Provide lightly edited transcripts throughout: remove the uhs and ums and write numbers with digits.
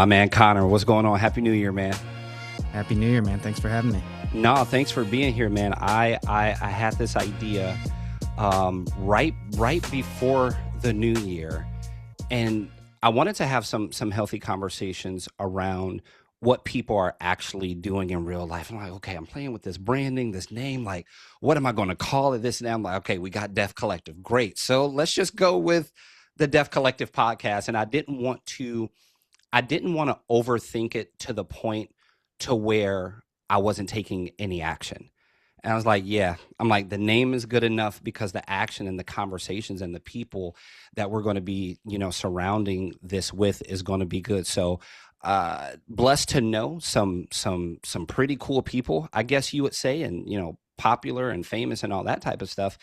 My man Connor, what's going on? Happy New Year, man. Happy New Year, man. Thanks for having me. No, thanks for being here, man. I had this idea right before the new year, and I wanted to have some healthy conversations around what people are actually doing in real life. I'm like, okay, I'm playing with this branding, this name, like, what am I going to call it? This and that. I'm like, okay, we got Def Collective, great. So let's just go with the Def Collective podcast. And I didn't want to overthink it to the point to where I wasn't taking any action. And I was like, yeah, I'm like, the name is good enough because the action and the conversations and the people that we're going to be, surrounding this with is going to be good. So, blessed to know some pretty cool people, I guess you would say, and, popular and famous and all that type of stuff.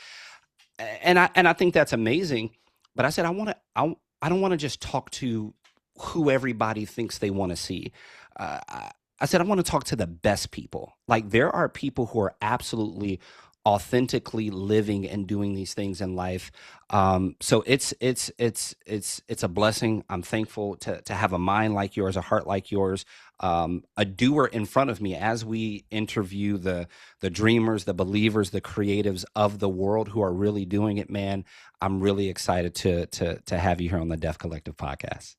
And I think that's amazing. But I said, I don't want to just talk to who everybody thinks they want to see. I said, I want to talk to the best people. Like, there are people who are absolutely authentically living and doing these things in life. So it's a blessing. I'm thankful to have a mind like yours, a heart like yours, a doer in front of me as we interview the dreamers, the believers, the creatives of the world who are really doing it. Man, I'm really excited to have you here on the Def Collective podcast.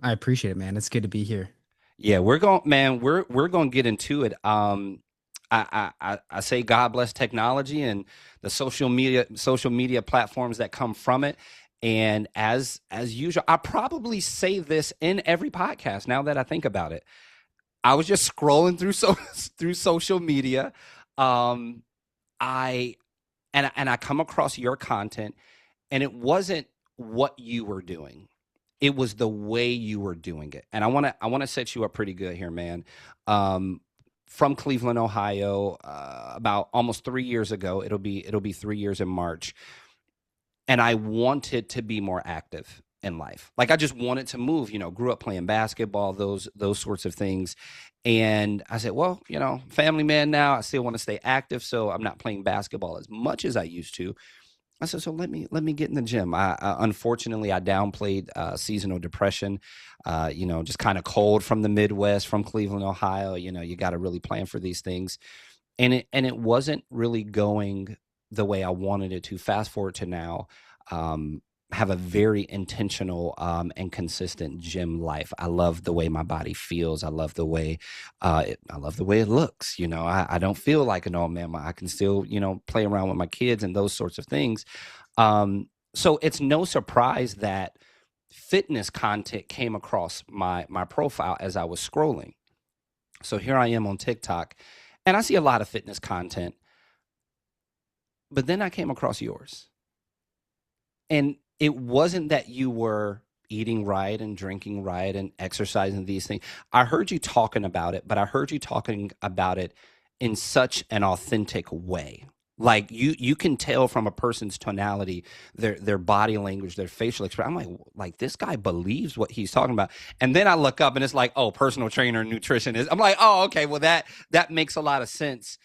I appreciate it, man. It's good to be here. Yeah, we're going to get into it. I say God bless technology and the social media platforms that come from it. And as usual, I probably say this in every podcast now that I think about it. I was just scrolling through social media. Um, I and I come across your content, and it wasn't what you were doing. It was the way you were doing it. And I want to set you up pretty good here, man. Um, from Cleveland, Ohio, about almost 3 years ago. It'll be 3 years in March, and I wanted to be more active in life. Like, I just wanted to move. Grew up playing basketball, those sorts of things. And I said, well, family man now. I still want to stay active, so I'm not playing basketball as much as I used to. I said, so let me get in the gym. Unfortunately, I downplayed seasonal depression. Just kind of cold from the Midwest, from Cleveland, Ohio. You got to really plan for these things, and it wasn't really going the way I wanted it to. Fast forward to now. Have a very intentional and consistent gym life. I love the way my body feels. I love the way I love the way it looks. I don't feel like an old man. I can still play around with my kids and those sorts of things. So it's no surprise that fitness content came across my profile as I was scrolling. So here I am on TikTok, and I see a lot of fitness content, but then I came across yours. And it wasn't that you were eating right and drinking right and exercising these things. I heard you talking about it, but I heard you talking about it in such an authentic way. Like, you can tell from a person's tonality, their body language, their facial expression. I'm like this guy believes what he's talking about. And then I look up and it's like, oh, personal trainer, nutritionist. I'm like, oh, okay, well that makes a lot of sense.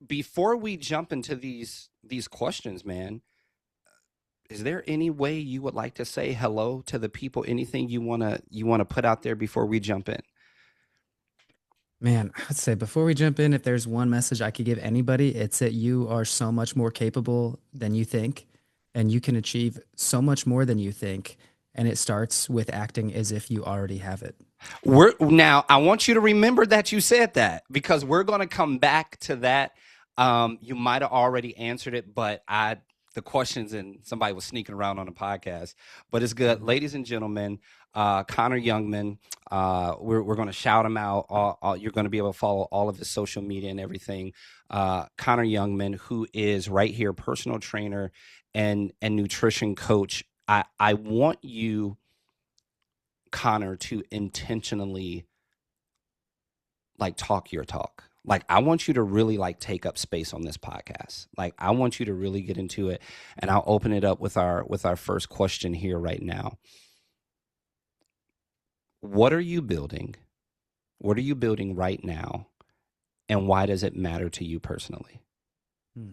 Before we jump into these questions, man, is there any way you would like to say hello to the people? Anything you wanna put out there before we jump in? Man, I'd say before we jump in, if there's one message I could give anybody, it's that you are so much more capable than you think, and you can achieve so much more than you think. And it starts with acting as if you already have it. I want you to remember that you said that, because we're gonna come back to that. You might have already answered it, but the questions, and somebody was sneaking around on the podcast, but it's good. Mhm. Ladies and gentlemen, Connor Youngman, we're going to shout him out. You're going to be able to follow all of his social media and everything. Connor Youngman, who is right here, personal trainer and nutrition coach. I want you, Connor, to intentionally, like, talk your talk. Like, I want you to really, like, take up space on this podcast. Like, I want you to really get into it, and I'll open it up with our first question here right now. What are you building? What are you building right now, and why does it matter to you personally? Hmm.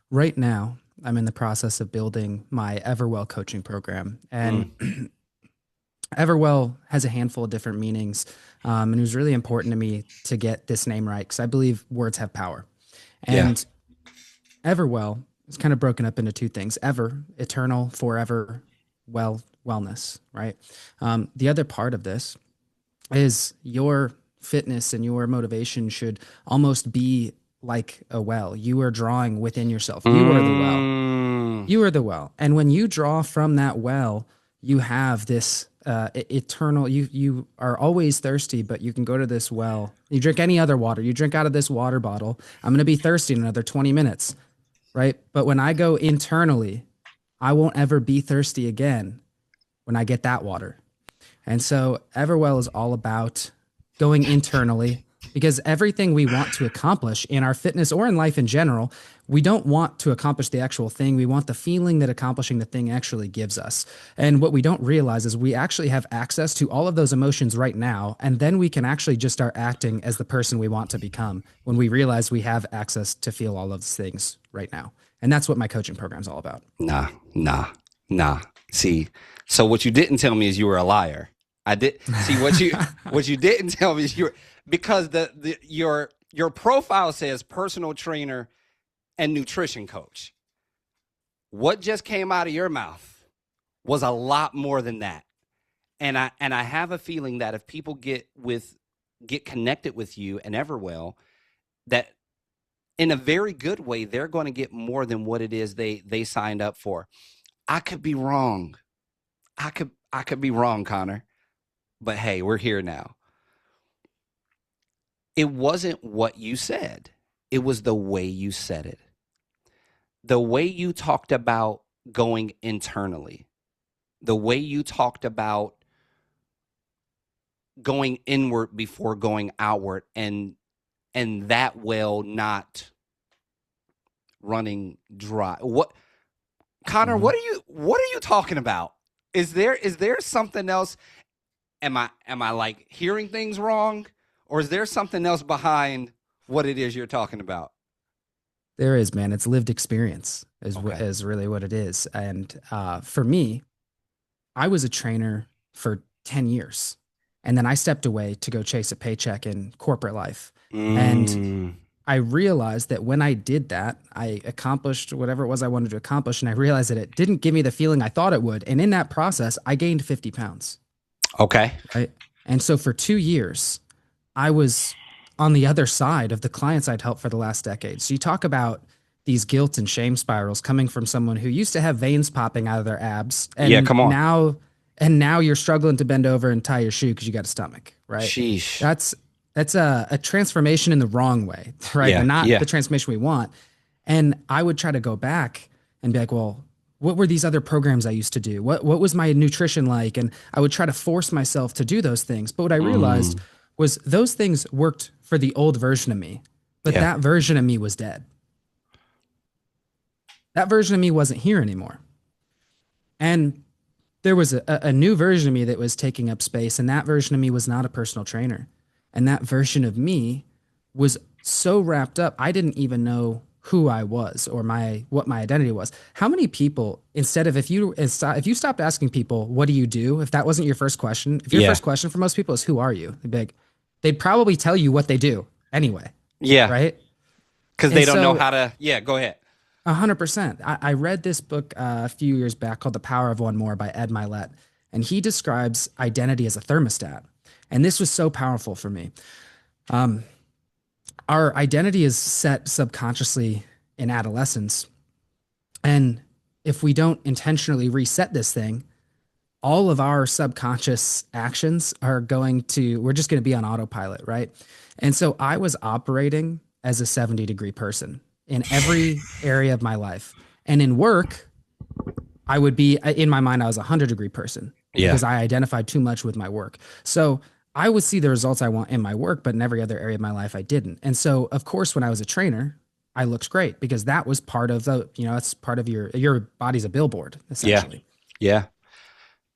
Right now, I'm in the process of building my Everwell coaching program. And Mm, Everwell has a handful of different meanings. And it was really important to me to get this name right because I believe words have power. Yeah. And Everwell is kind of broken up into two things: ever, eternal, forever, wellness, right? The other part of this is your fitness and your motivation should almost be like a well. You are drawing within yourself. You are the well. Mm, You are the well. And when you draw from that well, you have this eternal, you are always thirsty, but you can go to this well. You drink any other water. You drink out of this water bottle. I'm going to be thirsty in another 20 minutes, right? But when I go internally, I won't ever be thirsty again when I get that water. And so Everwell is all about going internally because everything we want to accomplish in our fitness or in life in general, we don't want to accomplish the actual thing. We want the feeling that accomplishing the thing actually gives us. And what we don't realize is we actually have access to all of those emotions right now. And then we can actually just start acting as the person we want to become when we realize we have access to feel all of those things right now. And that's what my coaching program is all about. nah, nah, nah. See, so what you didn't tell me is you were a liar. I did see what you didn't tell me is you were, because your profile says personal trainer and nutrition coach. What just came out of your mouth was a lot more than that. And I have a feeling that if people get connected with you and Everwell, that in a very good way, they're going to get more than what it is they signed up for. I could be wrong. I could be wrong, Connor. But hey, we're here now. It wasn't what you said. It was the way you said it. The way you talked about going internally. The way you talked about going inward before going outward, and that well not running dry. What, Connor, Mhm. what are you talking about? Is there something else? Am I like hearing things wrong, or is there something else behind what it is you're talking about? There is, man. It's lived experience Okay. is really what it is. And for me, I was a trainer for 10 years. And then I stepped away to go chase a paycheck in corporate life. And Mm, I realized that when I did that, I accomplished whatever it was I wanted to accomplish. And I realized that it didn't give me the feeling I thought it would. And in that process, I gained 50 pounds, okay. right? And so for 2 years, I was on the other side of the clients I'd helped for the last decade. So you talk about these guilt and shame spirals coming from someone who used to have veins popping out of their abs Yeah. Come on. and now you're struggling to bend over and tie your shoe because you got a stomach, right? Sheesh. That's that's a transformation in the wrong way, right? Yeah. And not Yeah. the transformation we want. And I would try to go back and be like, well, what were these other programs I used to do? What was my nutrition like? And I would try to force myself to do those things. But what I realized Mm, was those things worked for the old version of me, but yeah. that version of me was dead. That version of me wasn't here anymore. And there was a new version of me that was taking up space, and that version of me was not a personal trainer. And that version of me was so wrapped up, I didn't even know who I was or my what my identity was. How many people, instead of if you stopped asking people, what do you do? If that wasn't your first question, if your Yeah. first question for most people is who are you? They'd probably tell you what they do anyway, Yeah. right? Because And they don't know so how to. Yeah. Go ahead. 100%. I read this book a few years back called The Power of One More by Ed Milet, and he describes identity as a thermostat. And this was so powerful for me. Um, our identity is set subconsciously in adolescence. And if we don't intentionally reset this thing, all of our subconscious actions we're just going to be on autopilot, right? And so I was operating as a 70-degree person in every area of my life. And in work, I would be in my mind, I was a 100-degree person Yeah. because I identified too much with my work. So I would see the results I want in my work, but in every other area of my life, I didn't. And so, of course, when I was a trainer, I looked great because that was part of it's part of your body's a billboard, Yeah. essentially. Yeah.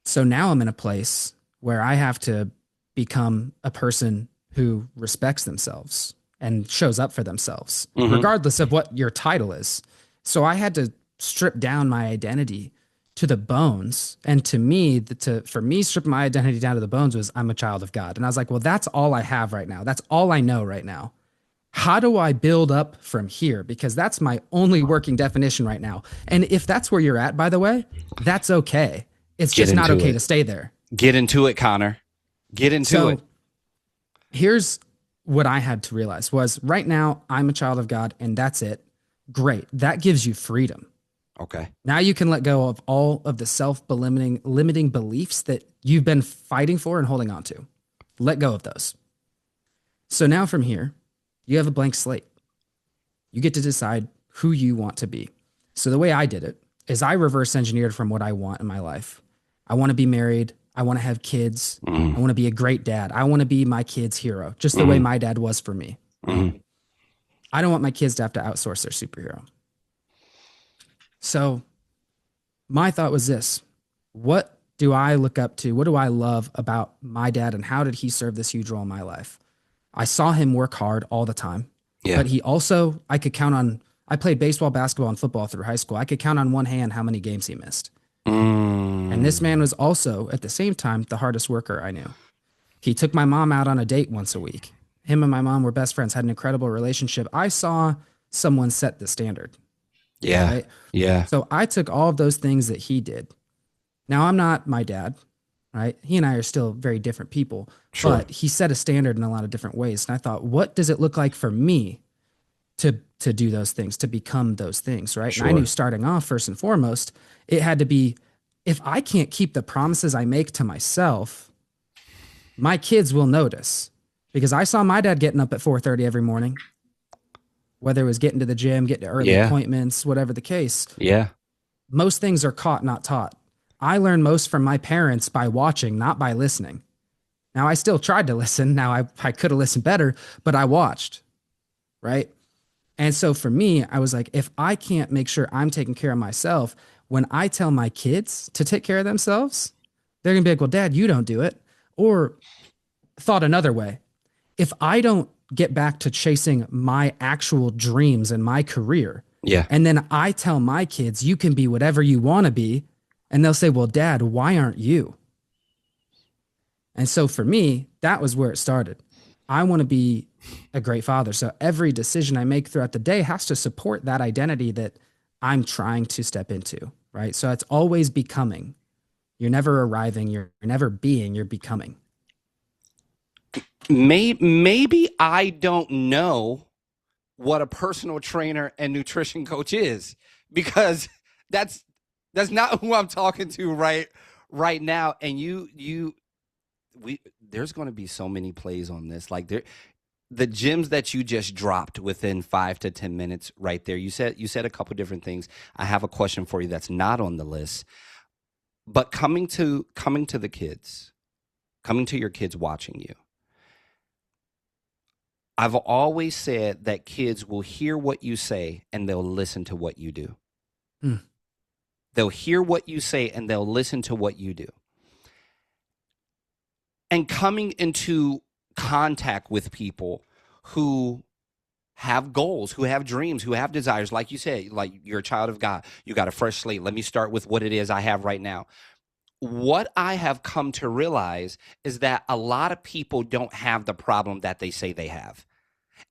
So now I'm in a place where I have to become a person who respects themselves and shows up for themselves, Mm-hmm. regardless of what your title is. So I had to strip down my identity to the bones. And to me, for me, stripping my identity down to the bones was I'm a child of God. And I was like, well, that's all I have right now. That's all I know right now. How do I build up from here? Because that's my only working definition right now. And if that's where you're at, by the way, that's okay. It's Get just not into okay it. to stay there. Get into it, Connor. Get into it. So here's what I had to realize was right now I'm a child of God and that's it. Great. That gives you freedom. Okay. Now you can let go of all of the self-limiting limiting beliefs that you've been fighting for and holding on to. Let go of those. So now from here, you have a blank slate. You get to decide who you want to be. So the way I did it is I reverse engineered from what I want in my life. I want to be married. I want to have kids. I want to be a great dad. I want to be my kid's hero, just the way my dad was for me. I don't want my kids to have to outsource their superhero. So my thought was this: what do I look up to? What do I love about my dad and how did he serve this huge role in my life? I saw him work hard all the time, Yeah. but he also, I could count on, I played baseball, basketball, and football through high school. I could count on one hand how many games he missed. And this man was also, at the same time, the hardest worker I knew. He took my mom out on a date once a week. Him and my mom were best friends, had an incredible relationship. I saw someone set the standard, Yeah. right? Yeah. So I took all of those things that he did. Now, I'm not my dad, right? He and I are still very different people, Sure. but he set a standard in a lot of different ways. And I thought, what does it look like for me to do those things, to become those things, right? And I knew Sure. starting off, first and foremost, it had to be if I can't keep the promises I make to myself, my kids will notice. Because I saw my dad getting up at 4:30 every morning, whether it was getting to the gym, getting to early Yeah. appointments, whatever the case. Yeah. Most things are caught, not taught. I learned most from my parents by watching, not by listening. Now, I still tried to listen. Now, I could have listened better, but I watched, right? And so for me, I was like, if I can't make sure I'm taking care of myself, when I tell my kids to take care of themselves, they're going to be like, well, dad, you don't do it. Or thought another way, if I don't get back to chasing my actual dreams and my career, Yeah. and then I tell my kids, you can be whatever you want to be, and they'll say, well, dad, why aren't you? And so for me, that was where it started. I want to be a great father. So every decision I make throughout the day has to support that identity that I'm trying to step into, right? So it's always becoming. You're never arriving, you're never being, you're becoming. Maybe I don't know what a personal trainer and nutrition coach is because that's that's not who I'm talking to right now. And we there's going to be so many plays on this. Like the gyms that you just dropped within 5 to 10 minutes right there. You said a couple different things. I have a question for you that's not on the list, but coming to the kids, coming to your kids watching you. I've always said that kids will hear what you say and they'll listen to what you do. Mm. They'll hear what you say and they'll listen to what you do. And coming into contact with people who have goals, who have dreams, who have desires, like you said, like you're a child of God, you got a fresh slate. Let me start with what it is I have right now. What I have come to realize is that a lot of people don't have the problem that they say they have.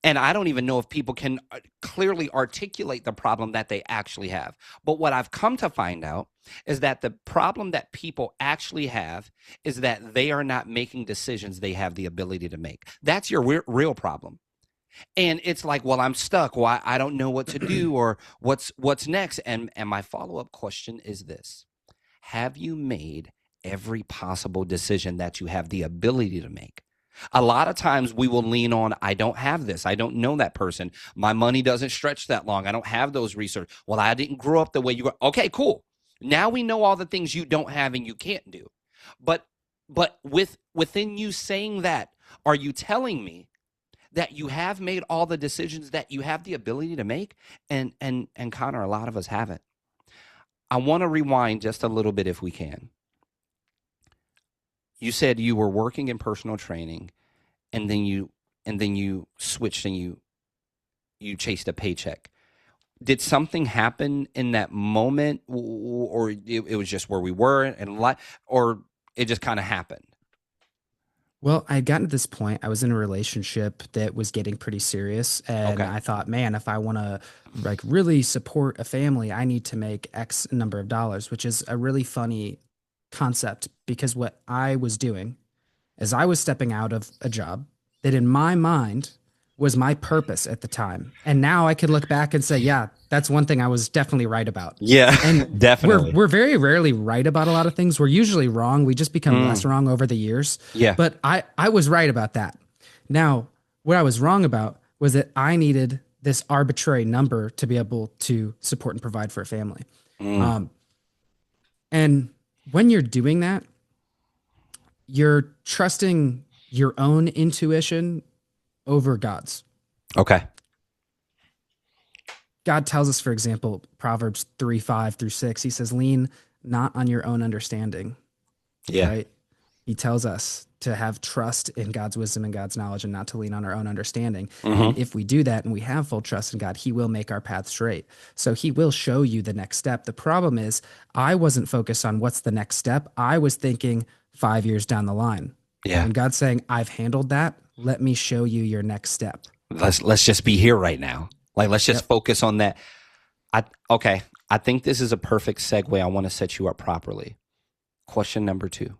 And I don't even know if people can clearly articulate the problem that they actually have. But what I've come to find out is that the problem that people actually have is that they are not making decisions they have the ability to make. That's your real problem. And it's like, well, I'm stuck. Well, I don't know what to do or what's next. And my follow-up question is this. Have you made every possible decision that you have the ability to make? A lot of times we will lean on, I don't have this. I don't know that person. My money doesn't stretch that long. I don't have those resources. Well, I didn't grow up the way you grew. Okay, cool. Now we know all the things you don't have and you can't do. But within you saying that, are you telling me that you have made all the decisions that you have the ability to make? And Connor, a lot of us haven't. I want to rewind just a little bit if we can. You said you were working in personal training and then you switched and you chased a paycheck. did something happen in that moment, or it was just where we were and or it just kind of happened? Well, I had gotten to this point. I was in a relationship that was getting pretty serious, and Okay. I thought, man, if I want to like really support a family, I need to make X number of dollars, which is a really funny concept because what I was doing is I was stepping out of a job that in my mind was my purpose at the time. And now I could look back and say, yeah, that's one thing I was definitely right about. Yeah, And definitely. we're very rarely right about a lot of things. We're usually wrong. We just become less Mm, wrong over the years. yeah. But I was right about that. Now, what I was wrong about was that I needed this arbitrary number to be able to support and provide for a family. Mm, Um, and when you're doing that, you're trusting your own intuition over God's. okay. God tells us, for example, Proverbs 3:5 through 6, he says, lean not on your own understanding, Yeah. right? He tells us to have trust in God's wisdom and God's knowledge and not to lean on our own understanding. And Hmm. if we do that and we have full trust in God, he will make our path straight. So he will show you the next step. The problem is, I wasn't focused on what's the next step. I was thinking 5 years down the line. Yeah. And God's saying, I've handled that. Let me show you your next step. Let's just be here right now. Like, let's just Yep. focus on that. I Okay. I think this is a perfect segue. I want to set you up properly. Question number 2.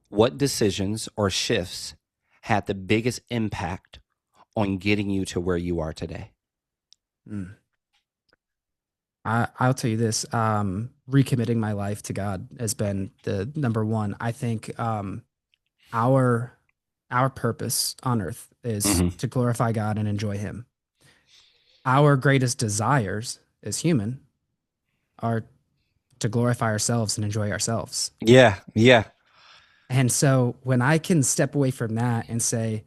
What decisions or shifts had the biggest impact on getting you to where you are today? Mm. I'll tell you this, recommitting my life to God has been the number one. I think our our purpose on earth is Hmm. to glorify God and enjoy Him. Our greatest desires as human are to glorify ourselves and enjoy ourselves. Yeah. Yeah. And so when I can step away from that and say,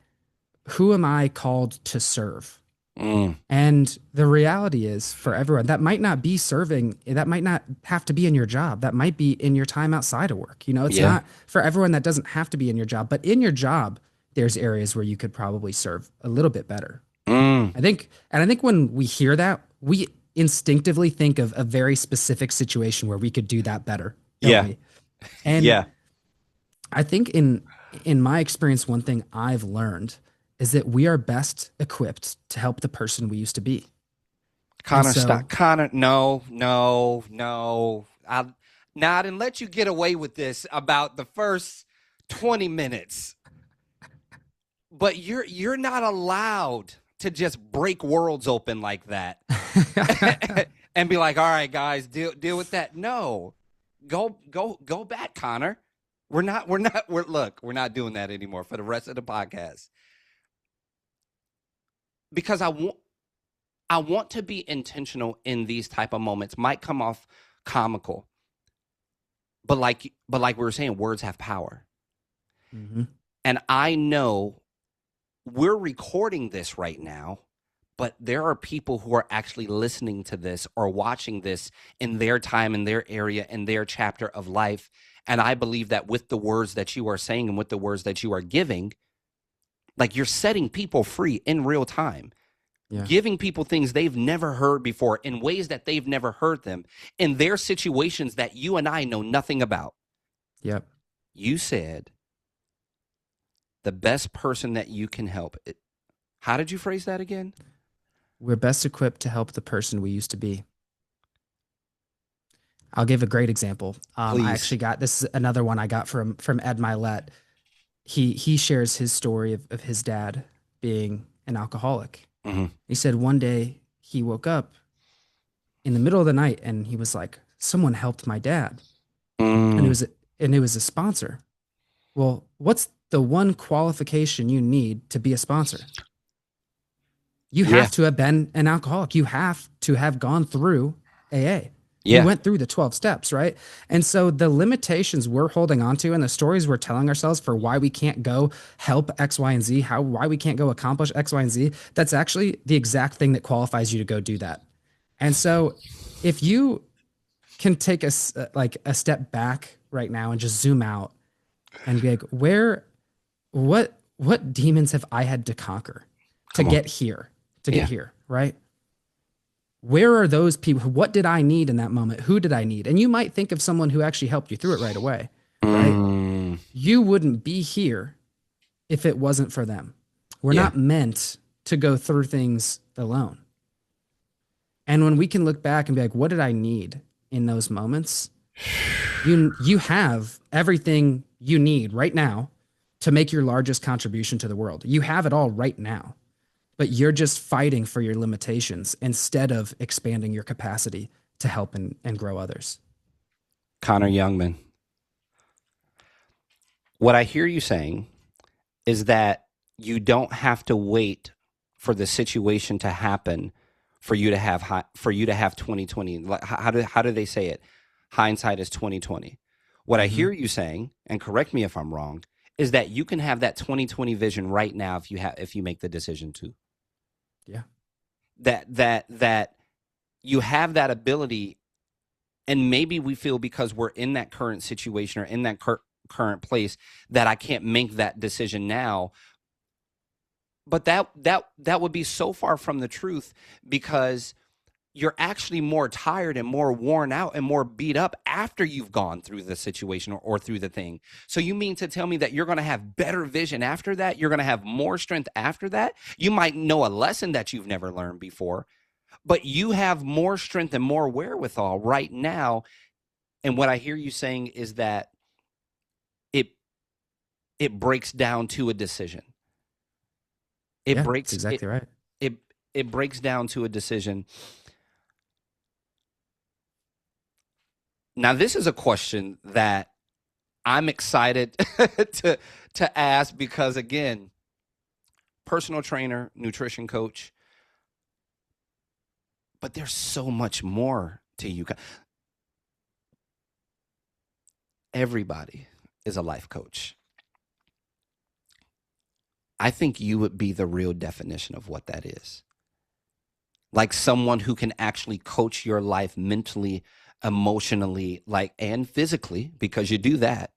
who am I called to serve? Mm, And the reality is, for everyone, that might not be serving, that might not have to be in your job. That might be in your time outside of work. You know, it's yeah. not for everyone, that doesn't have to be in your job, but in your job, there's areas where you could probably serve a little bit better. Mm, I think when we hear that, we instinctively think of a very specific situation where we could do that better, don't yeah. we? And Yeah. I think in my experience, one thing I've learned is that we are best equipped to help the person we used to be. And Connor, so stop. Connor, no, no, no. Now I didn't let you get away with this about the first 20 minutes, but you're not allowed to just break worlds open like that and be like, all right, guys, deal with that. No, go back, Connor. We're not doing that anymore for the rest of the podcast because I want to be intentional in these type of moments. Might come off comical, but like we were saying, words have power. Mhm. And I know we're recording this right now, but there are people who are actually listening to this or watching this in their time, in their area, in their chapter of life. And I believe that with the words that you are saying and with the words that you are giving, like you're setting people free in real time, Yeah. giving people things they've never heard before in ways that they've never heard them in their situations that you and I know nothing about. Yep. You said the best person that you can help. How did you phrase that again? We're best equipped to help the person we used to be. I'll give a great example. I Please. actually got this is another one I got from Ed Milet. He shares his story of his dad being an alcoholic. Hmm. He said one day he woke up in the middle of the night and he was like, "Someone helped my dad," and Mm, it was a sponsor. Well, what's the one qualification you need to be a sponsor? You yeah. have to have been an alcoholic. You have to have gone through AA. You Yeah. went through the 12 steps, right? And so the limitations we're holding on to and the stories we're telling ourselves for why we can't go help X, Y, and Z, why we can't go accomplish X, Y, and Z, that's actually the exact thing that qualifies you to go do that. And so if you can take like a step back right now and just zoom out and be like, what demons have I had to conquer Come on. to Yeah. get here, right? Where are those people? What did I need in that moment? Who did I need? And you might think of someone who actually helped you through it right away, right? Mm, You wouldn't be here if it wasn't for them. We're yeah. not meant to go through things alone. And when we can look back and be like, what did I need in those moments? You have everything you need right now to make your largest contribution to the world. You have it all right now, but you're just fighting for your limitations instead of expanding your capacity to help and grow others. Connor Youngman. What I hear you saying is that you don't have to wait for the situation to happen for you to have 2020. Like, how do they say it? Hindsight is 2020. What I Mm-hmm. hear you saying, and correct me if I'm wrong, is that you can have that 2020 vision right now if you make the decision to. Yeah. That you have that ability, and maybe we feel because we're in that current situation or in that current place that I can't make that decision now. But that would be so far from the truth, because you're actually more tired and more worn out and more beat up after you've gone through the situation, or through the thing. So you mean to tell me that you're going to have better vision after that? You're going to have more strength after that? You might know a lesson that you've never learned before, but you have more strength and more wherewithal right now. And what I hear you saying is that it it breaks down to a decision. It Yeah, that's breaks it exactly right. it it breaks down to a decision. Now, this is a question that I'm excited to ask, because again, personal trainer, nutrition coach, but there's so much more to you. Everybody is a life coach. I think you would be the real definition of what that is. Like someone who can actually coach your life mentally, emotionally, like, and physically, because you do that.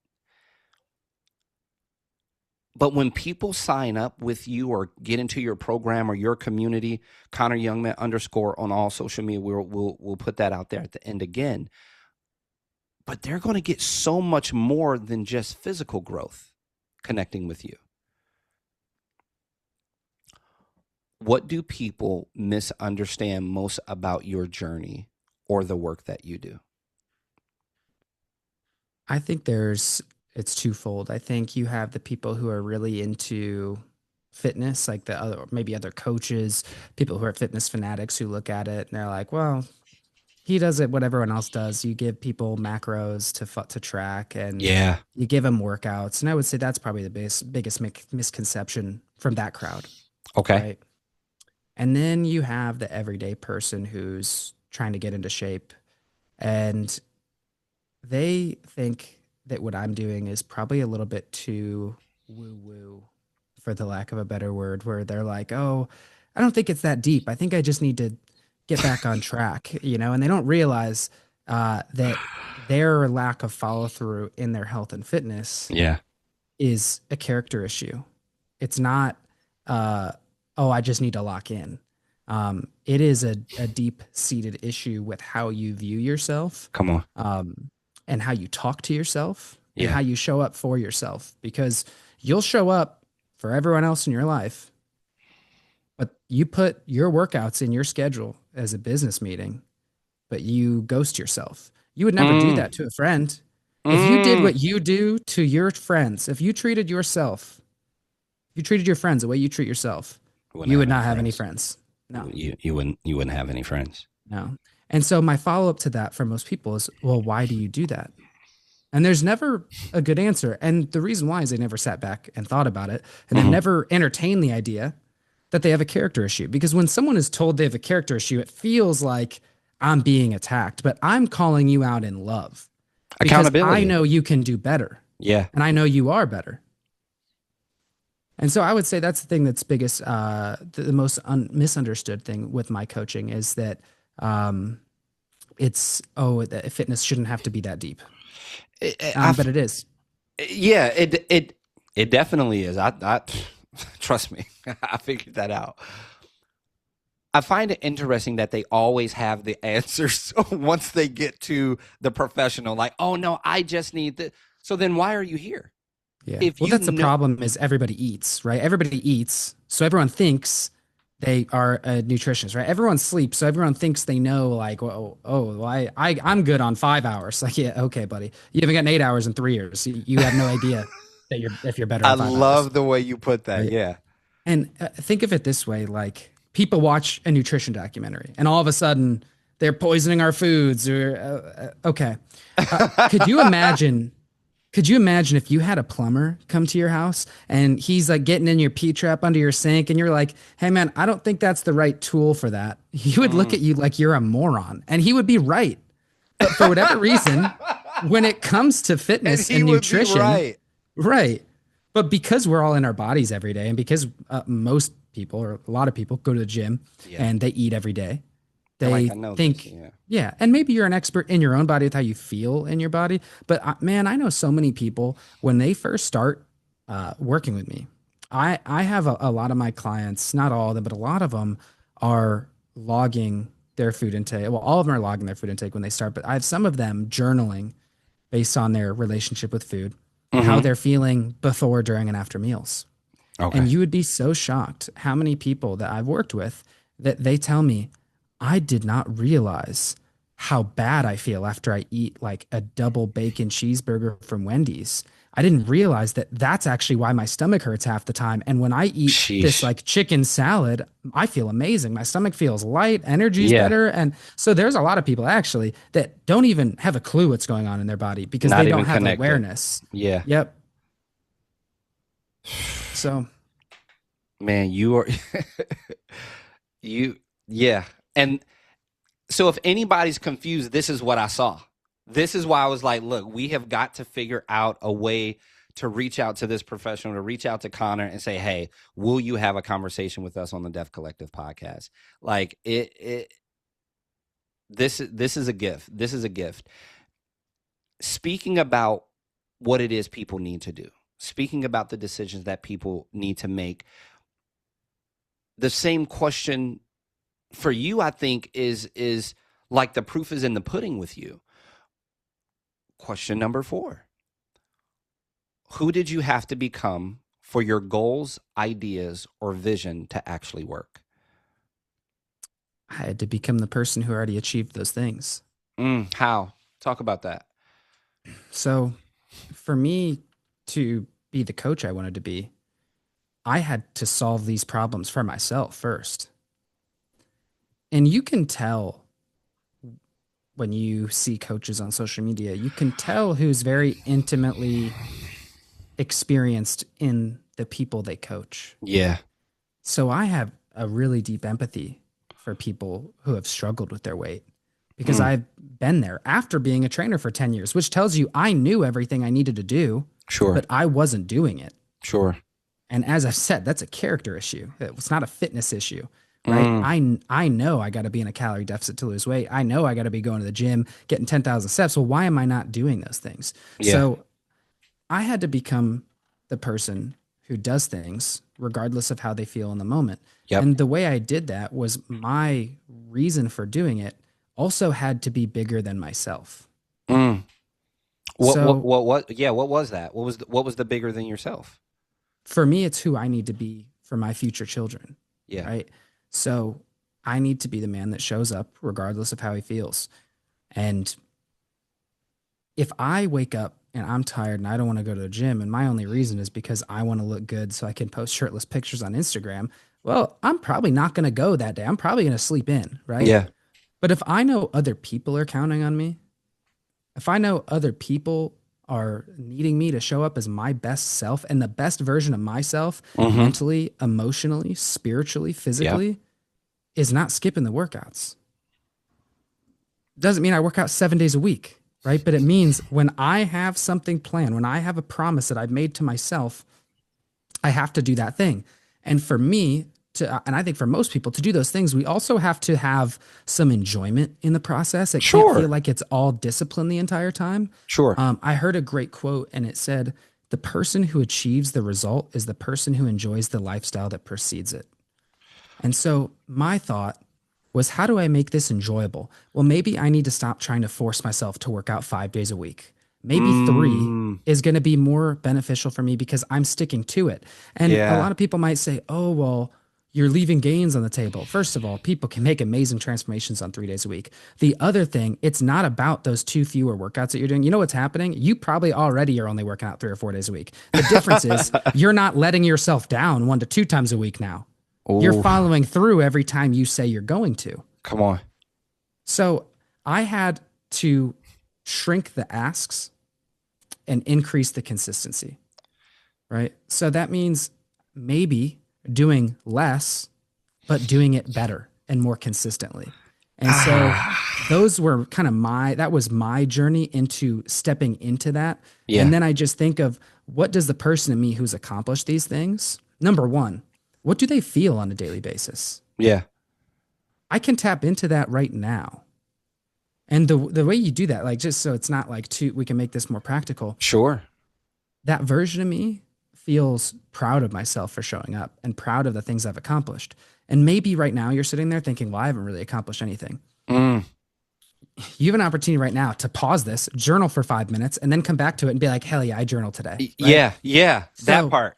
But when people sign up with you or get into your program or your community, Connor Youngman underscore on all social media, we'll put that out there at the end again. But they're going to get so much more than just physical growth connecting with you. What do people misunderstand most about your journey or the work that you do? I think it's twofold. I think you have the people who are really into fitness, like the other, maybe other coaches, people who are fitness fanatics who look at it and they're like, well, he does it what everyone else does. You give people macros to track and Yeah. you give them workouts. And I would say that's probably the biggest misconception from that crowd, Okay. right? And then you have the everyday person who's trying to get into shape and they think that what I'm doing is probably a little bit too woo woo, for the lack of a better word, where they're like, oh, I don't think it's that deep. I think I just need to get back on track, and they don't realize that their lack of follow through in their health and fitness Yeah. is a character issue. It's not, uh, oh, I just need to lock in. It is a deep seated issue with how you view yourself, Come on. um, and how you talk to yourself and Yeah. how you show up for yourself, because you'll show up for everyone else in your life, but you put your workouts in your schedule as a business meeting, but you ghost yourself. You would never do Mm. that to a friend. If you did Mm. what you do to your friends, if you treated yourself, if you treated your friends the way you treat yourself, You wouldn't you have would any not have any friends. friends. No, You wouldn't have any friends. no. And so my follow up to that for most people is, well, why do you do that? And there's never a good answer. And the reason why is they never sat back and thought about it, and they've Hmm. never entertained the idea that they have a character issue. Because when someone is told they have a character issue, it feels like I'm being attacked, but I'm calling you out in love because I Accountability. know you can do better Yeah. and I know you are better. And so I would say that's the thing that's biggest, the most misunderstood thing with my coaching is that um, that fitness shouldn't have to be that deep, I, but it is. yeah, it definitely is. I trust me. I figured that out. I find it interesting that they always have the answers once they get to the professional. Like, oh no, I just need the. So then, why are you here? Yeah. If Well, you that's the know, problem is everybody eats, right? Everybody eats. So everyone thinks they are a nutritionist, right? Everyone sleeps. So everyone thinks they know like, well, I'm good on 5 hours. Like, yeah, okay, buddy. You haven't gotten 8 hours in 3 years. You have no idea that if you're better I on 5 hours, love the way you put that. right? Yeah. And think of it this way, like people watch a nutrition documentary and all of a sudden they're poisoning our foods or okay. Could you imagine could you imagine if you had a plumber come to your house and he's like getting in your P trap under your sink and you're like, "Hey man, I don't think that's the right tool for that." He would look Mm. at you like you're a moron, and he would be right. But for whatever reason, when it comes to And fitness he and would be nutrition, right. right. But because we're all in our bodies every day, and because most people or a lot of people go to the gym Yeah. and they eat every day, They're like, they I know this. think, Yeah. yeah. And maybe you're an expert in your own body with how you feel in your body. But man, I know so many people when they first start working with me. I have a lot of my clients, not all of them, but a lot of them are logging their food intake. Well, all of them are logging their food intake when they start, but I have some of them journaling based on their relationship with food, how Mm-hmm. they're feeling before, during, and after meals. And Okay. you would be so shocked how many people that I've worked with that they tell me, I did not realize how bad I feel after I eat like a double bacon cheeseburger from Wendy's. I didn't realize that that's actually why my stomach hurts half the time. And when I eat this Sheesh. like chicken salad, I feel amazing. My stomach feels light, energy's Yeah. better. And so there's a lot of people actually that don't even have a clue what's going on in their body because they Not don't even have connected. awareness. Yeah. Yep. So Man, you are you yeah. And so if anybody's confused, this is what I saw. This is why I was like, look, we have got to figure out a way to reach out to this professional, to reach out to Connor and say, hey, will you have a conversation with us on the Deaf Collective podcast? Like this is a gift. This is a gift. Speaking about what it is people need to do, speaking about the decisions that people need to make, the same question for you, I think, is like the proof is in the pudding with you. Question number 4. Who did you have to become for your goals, ideas, or vision to actually work? I had to become the person who already achieved those things. How? Talk about that. So for me to be the coach I wanted to be, I had to solve these problems for myself first. And you can tell when you see coaches on social media, you can tell who's very intimately experienced in the people they coach. Yeah. So I have a really deep empathy for people who have struggled with their weight because Mm, I've been there after being a trainer for 10 years, which tells you I knew everything I needed to do, sure. but I wasn't doing it. Sure. And as I've said, that's a character issue. It's not a fitness issue, right? Mm, I know I got to be in a calorie deficit to lose weight. I know I got to be going to the gym, getting 10,000 steps. Well, why am I not doing those things? yeah. So I had to become the person who does things regardless of how they feel in the moment. Yep. And the way I did that was my reason for doing it also had to be bigger than myself. Mm. So Yeah, what was that? What was the bigger than yourself? for me, it's who I need to be for my future children, Yeah. right? So I need to be the man that shows up regardless of how he feels. And if I wake up and I'm tired and I don't want to go to the gym, and my only reason is because I want to look good so I can post shirtless pictures on Instagram, well, I'm probably not going to go that day. I'm probably going to sleep in, right? Yeah. But if I know other people are counting on me, if I know other people are needing me to show up as my best self and the best version of myself, Mm-hmm. mentally, emotionally, spiritually, Yeah. physically, is not skipping the workouts. Doesn't mean I work out 7 days a week, right? But it means when I have something planned, when I have a promise that I've made to myself, I have to do that thing. And for me, and I think for most people to do those things, we also have to have some enjoyment in the process. It can't feel Sure. like it's all discipline the entire time. Sure. I heard a great quote and it said, the person who achieves the result is the person who enjoys the lifestyle that precedes it. And so my thought was how do I make this enjoyable? Well, maybe I need to stop trying to force myself to work out 5 days a week. Maybe three Mm, is going to be more beneficial for me because I'm sticking to it. And a yeah. lot of people might say, oh, well, you're leaving gains on the table. First of all, people can make amazing transformations on 3 days a week. The other thing, it's not about those two fewer workouts that you're doing. You know what's happening? You probably already are only working out 3 or 4 days a week. The difference is you're not letting yourself down 1 to 2 times a week now. You're Oh, following through every time you say you're going to. come on. So I had to shrink the asks and increase the consistency, right? So that means maybe doing less, but doing it better and more consistently. And so Ah, those were kind of that was my journey into stepping into that. And yeah. then I just think of what does the person in me who's accomplished these things, number one, what do they feel on a daily basis? Yeah. I can tap into that right now. And the way you do that, like just so it's not like too, we can make this more practical. Sure. That version of me feels proud of myself for showing up and proud of the things I've accomplished. And maybe right now you're sitting there thinking, well, I haven't really accomplished anything. Mm, You have an opportunity right now to pause this, journal for 5 minutes, and then come back to it and be like, hell yeah, I journaled today. Right. yeah. Yeah. That So part.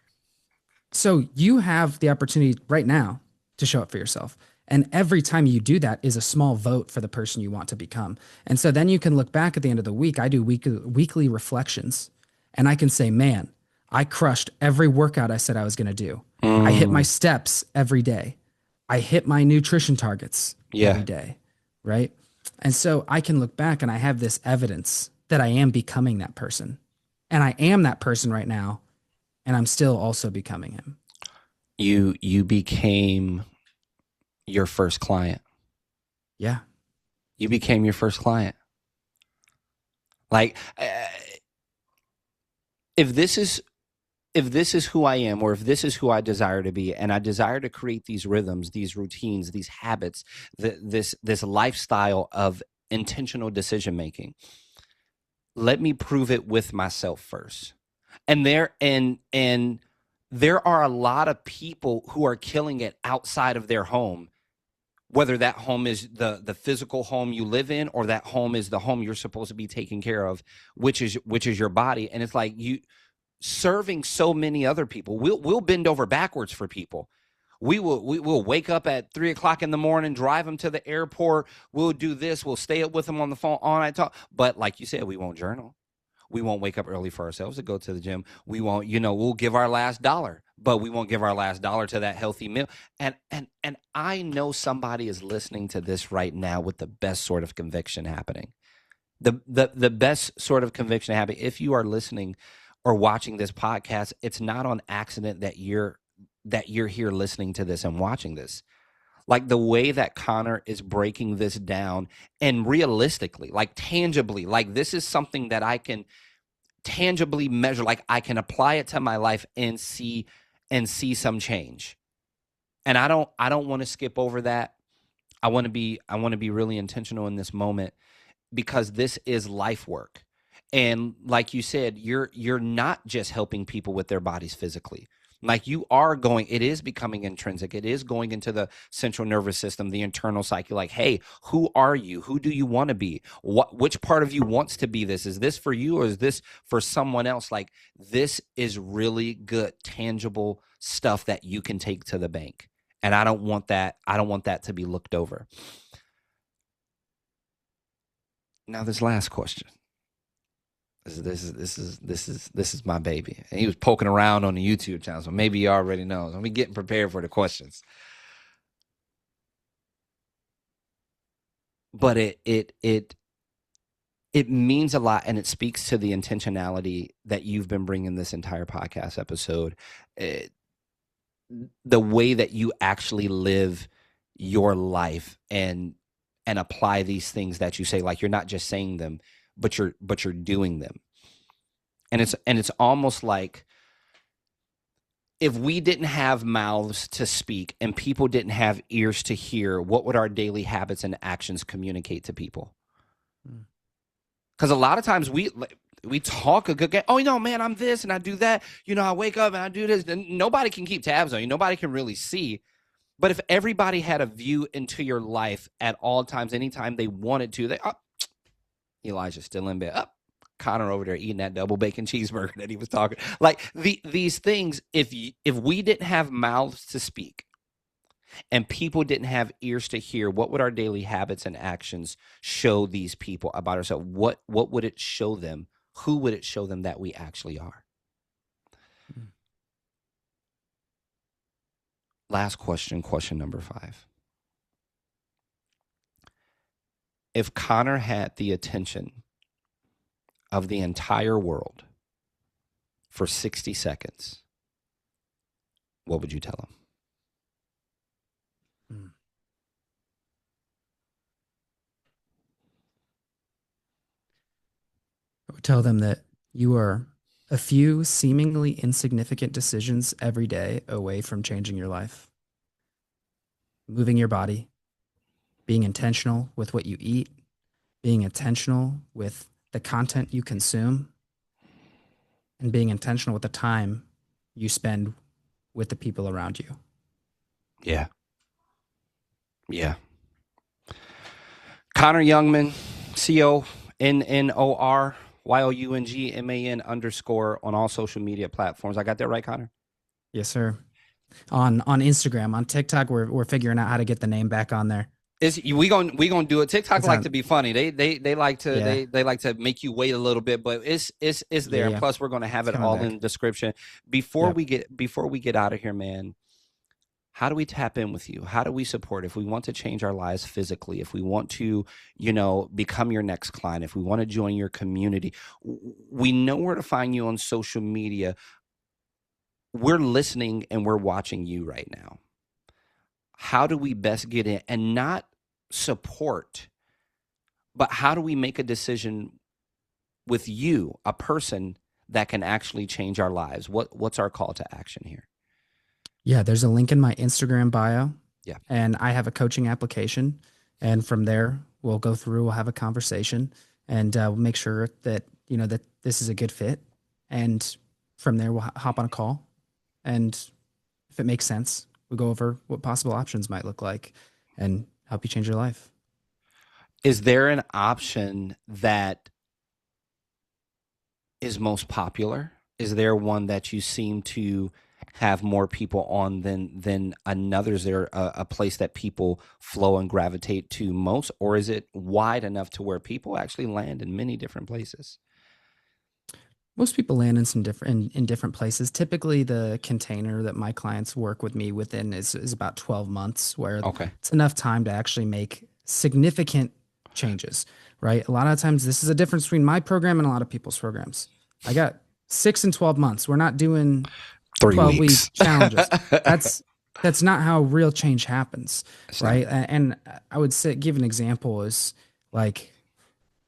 So you have the opportunity right now to show up for yourself. And every time you do that is a small vote for the person you want to become. And so then you can look back at the end of the week. I do weekly reflections and I can say, man, I crushed every workout I said I was going to do. I hit my Mm, steps every day. I hit my nutrition targets yeah. every day. Right. And so I can look back and I have this evidence that I am becoming that person. And I am that person right now. And I'm still also becoming him. You became your first client. Yeah. You became your first client. Like, if this is if this is who I am, or if this is who I desire to be, and I desire to create these rhythms, these routines, these habits, this lifestyle of intentional decision making, let me prove it with myself first. And there are a lot of people who are killing it outside of their home, whether that home is the physical home you live in, or that home is the home you're supposed to be taking care of, which is your body. And it's like you serving so many other people. We'll bend over backwards for people. We will wake up at 3 o'clock in the morning, drive them to the airport. We'll do this. We'll stay up with them on the phone all night talk. But like you said, we won't journal. We won't wake up early for ourselves to go to the gym. We won't, we'll give our last dollar, but we won't give our last dollar to that healthy meal. And I know somebody is listening to this right now with the best sort of conviction happening. The best sort of conviction happening. If you are listening or watching this podcast, it's not on accident that you're here listening to this and watching this. Like the way that Connor is breaking this down, and realistically, like tangibly, like this is something that I can tangibly measure, like I can apply it to my life and see some change. And I don't want to skip over that. I want to be really intentional in this moment, because this is life work. And like you said, you're not just helping people with their bodies physically. Like you are going, it is becoming intrinsic. It is going into the central nervous system, the internal psyche. Like, hey, who are you? Who do you want to be? Which part of you wants to be this? Is this for you, or is this for someone else? Like, this is really good, tangible stuff that you can take to the bank. And I don't want that. I don't want that to be looked over. Now, this last question. This is my baby. And he was poking around on the YouTube channel, so maybe he already knows. I'm getting prepared for the questions. But it means a lot, and it speaks to the intentionality that you've been bringing this entire podcast episode. It, the way that you actually live your life and apply these things that you say, like you're not just saying them, but you're doing them. And it's almost like, if we didn't have mouths to speak and people didn't have ears to hear, what would our daily habits and actions communicate to people? Mm. Because a lot of times we talk a good game. Oh, man, I'm this and I do that. I wake up and I do this. And nobody can keep tabs on you. Nobody can really see. But if everybody had a view into your life at all times, anytime they wanted to, Elijah's still in bed. Connor over there eating that double bacon cheeseburger that he was talking. Like these things, if we didn't have mouths to speak and people didn't have ears to hear, what would our daily habits and actions show these people about ourselves? What would it show them? Who would it show them that we actually are? Last question, question number 5. If Connor had the attention of the entire world for 60 seconds, what would you tell him? I would tell them that you are a few seemingly insignificant decisions every day away from changing your life. Moving your body, being intentional with what you eat, being intentional with the content you consume, and being intentional with the time you spend with the people around you. Yeah. Yeah. Connor Youngman, CONNORYOUNGMAN_ on all social media platforms. I got that right, Connor? Yes, sir. On Instagram, on TikTok, we're figuring out how to get the name back on there. We gonna do it. TikTok It's like on, to be funny. They like to yeah, they like to make you wait a little bit, but it's yeah, there. And yeah. plus, we're gonna have It's it coming all in back. the description. Yep. Before we get out of here, man, how do we tap in with you? How do we support if we want to change our lives physically, if we want to, become your next client, if we want to join your community? We know where to find you on social media. We're listening and we're watching you right now. How do we best get in and not support, but how do we make a decision with you, a person that can actually change our lives? What's our call to action here? Yeah, there's a link in my Instagram bio, Yeah. and I have a coaching application. And from there, we'll go through, we'll have a conversation, and we'll make sure that that this is a good fit. And from there, we'll hop on a call, and if it makes sense, we'll go over what possible options might look like, and help you change your life. Is there an option that is most popular? Is there one that you seem to have more people on than another? Is there a place that people flow and gravitate to most, or is it wide enough to where people actually land in many different places? Most people land in some different in different places. Typically, the container that my clients work with me within is about 12 months, where Okay. it's enough time to actually make significant changes, right? A lot of times, this is a difference between my program and a lot of people's programs. I got 6 and 12 months. We're not doing 3 12-week weeks. challenges. That's that's not how real change happens, It's not. right? And I would say give an example is like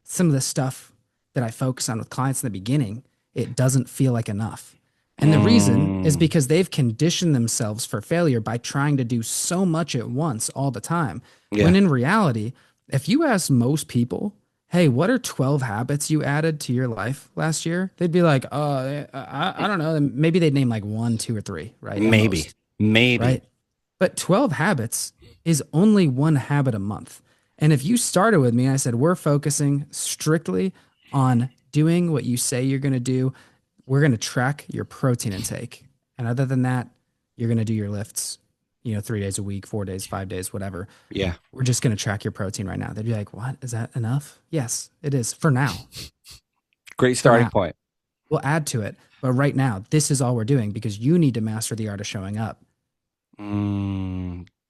some of the stuff that I focus on with clients in the beginning, it doesn't feel like enough. And the reason is Mm, because they've conditioned themselves for failure by trying to do so much at once all the time. yeah. When in reality, if you ask most people, hey, what are 12 habits you added to your life last year? They'd be like, I don't know. Maybe they'd name like one, two, or three, right? At Maybe. most, Maybe. right? But 12 habits is only one habit a month. And if you started with me and I said, we're focusing strictly on doing what you say you're going to do, we're going to track your protein intake. And other than that, you're going to do your lifts, 3 days a week, 4 days, 5 days, whatever. Yeah. We're just going to track your protein right now. They'd be like, what? Is that enough? Yes, it is for now. Great For starting now. point. We'll add to it. But right now, this is all we're doing because you need to master the art of showing up.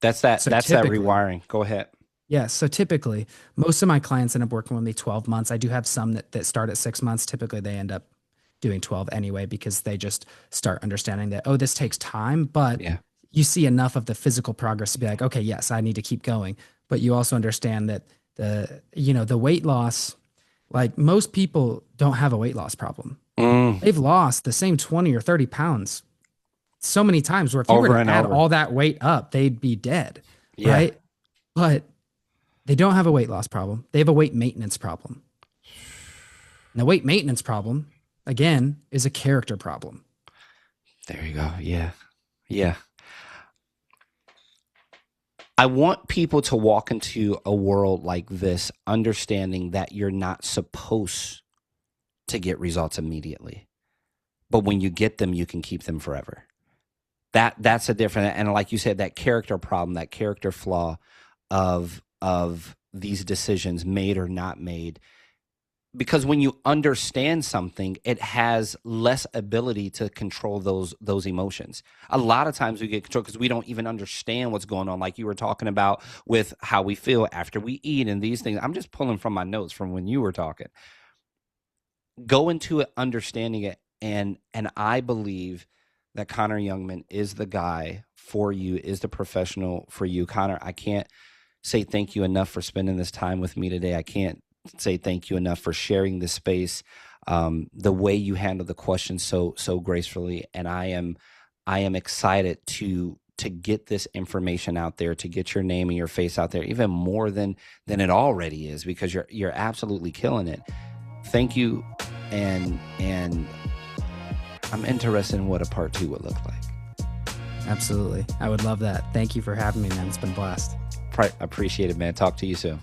That's that. So That's that typically, rewiring. Go ahead. yeah. So typically, most of my clients end up working with me 12 months. I do have some that start at 6 months. Typically, they end up doing 12 anyway because they just start understanding that, oh, this takes time, but Yeah. you see enough of the physical progress to be like, okay, yes, I need to keep going. But you also understand that the weight loss, like most people don't have a weight loss problem. Mm, They've lost the same 20 or 30 pounds so many times where if you were over to and add over. all that weight up, they'd be dead, Yeah. right? But they don't have a weight loss problem. They have a weight maintenance problem. And the weight maintenance problem, again, is a character problem. There you go. Yeah. Yeah. I want people to walk into a world like this understanding that you're not supposed to get results immediately, but when you get them, you can keep them forever. That's a different, and like you said, that character problem, that character flaw of these decisions made or not made, because when you understand something, it has less ability to control those emotions. A lot of times we get control because we don't even understand what's going on, like you were talking about with how we feel after we eat and these things. I'm just pulling from my notes from when you were talking. Go into it understanding it, and I believe that Connor Youngman is the guy for you, is the professional for you. Connor, I can't say thank you enough for spending this time with me today. I can't say thank you enough for sharing this space, the way you handle the questions so gracefully, and I am excited to get this information out there, to get your name and your face out there even more than it already is, because you're absolutely killing it. Thank you, and I'm interested in what a part two would look like. Absolutely. I would love that. Thank you for having me, man. It's been a blast. Appreciate it, man. Talk to you soon.